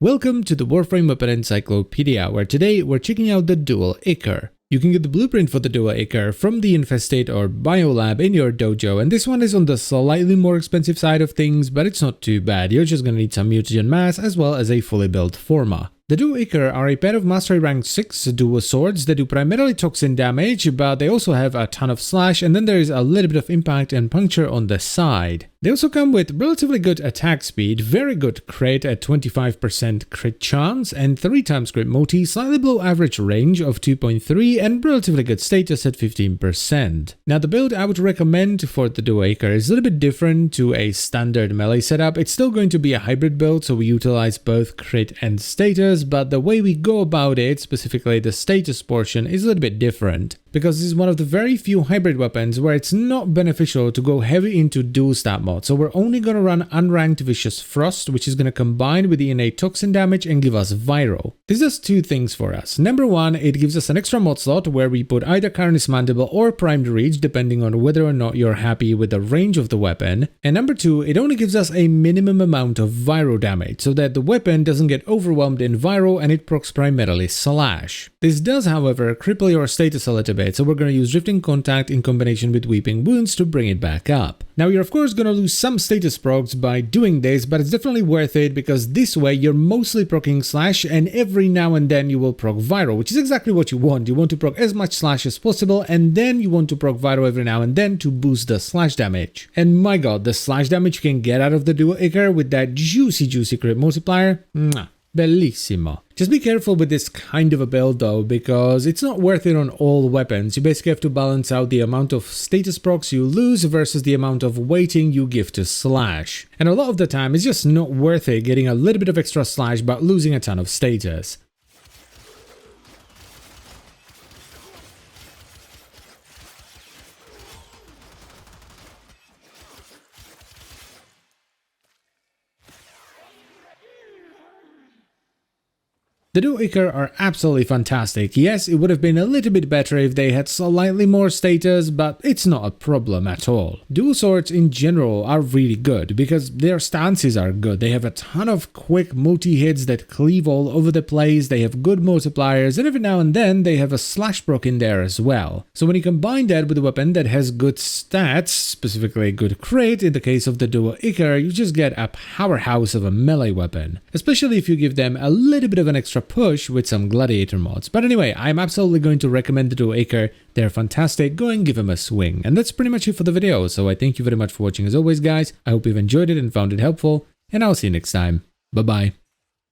Welcome to the Warframe Weapon Encyclopedia, where today we're checking out the dual Ichor. You can get the blueprint for the dual Ichor from the Infestate or Biolab in your dojo, and this one is on the slightly more expensive side of things, but it's not too bad. You're just gonna need some mutagen mass as well as a fully built forma. The dual Ichor are a pair of Mastery Rank 6 dual swords that do primarily toxin damage, but they also have a ton of slash, and then there is a little bit of impact and puncture on the side. They also come with relatively good attack speed, very good crit at 25% crit chance, and 3 times crit multi, slightly below average range of 2.3, and relatively good status at 15%. Now the build I would recommend for the dual Ichor is a little bit different to a standard melee setup. It's still going to be a hybrid build, so we utilize both crit and status, but the way we go about it, specifically the status portion, is a little bit different. Because this is one of the very few hybrid weapons where it's not beneficial to go heavy into dual stat mod. So we're only going to run unranked Vicious Frost, which is going to combine with the innate toxin damage and give us viral. This does two things for us. Number one, it gives us an extra mod slot where we put either Carnis Mandible or Primed Reach, depending on whether or not you're happy with the range of the weapon. And number two, it only gives us a minimum amount of viral damage, so that the weapon doesn't get overwhelmed in viral and it procs primarily slash. This does, however, cripple your status a little bit, so we're going to use Drifting Contact in combination with Weeping Wounds to bring it back up. Now you're of course going to lose some status procs by doing this, but it's definitely worth it because this way you're mostly proccing slash and every now and then you will proc viral, which is exactly what you want. You want to proc as much slash as possible and then you want to proc viral every now and then to boost the slash damage. And my god, the slash damage you can get out of the dual Ichor with that juicy crit multiplier, mwah. Bellissimo. Just be careful with this kind of a build though, because it's not worth it on all weapons. You basically have to balance out the amount of status procs you lose versus the amount of weighting you give to slash. And a lot of the time it's just not worth it getting a little bit of extra slash but losing a ton of status. The dual Ichor are absolutely fantastic. Yes, it would have been a little bit better if they had slightly more status, but it's not a problem at all. Dual swords in general are really good because their stances are good. They have a ton of quick multi-hits that cleave all over the place, they have good multipliers, and every now and then they have a slash proc in there as well. So when you combine that with a weapon that has good stats, specifically good crit in the case of the dual Ichor, you just get a powerhouse of a melee weapon. Especially if you give them a little bit of an extra push with some gladiator mods. But anyway, I'm absolutely going to recommend the dual Ichor. They're fantastic. Go and give them a swing. And that's pretty much it for the video. So I thank you very much for watching as always, guys. I hope you've enjoyed it and found it helpful. And I'll see you next time. Bye bye.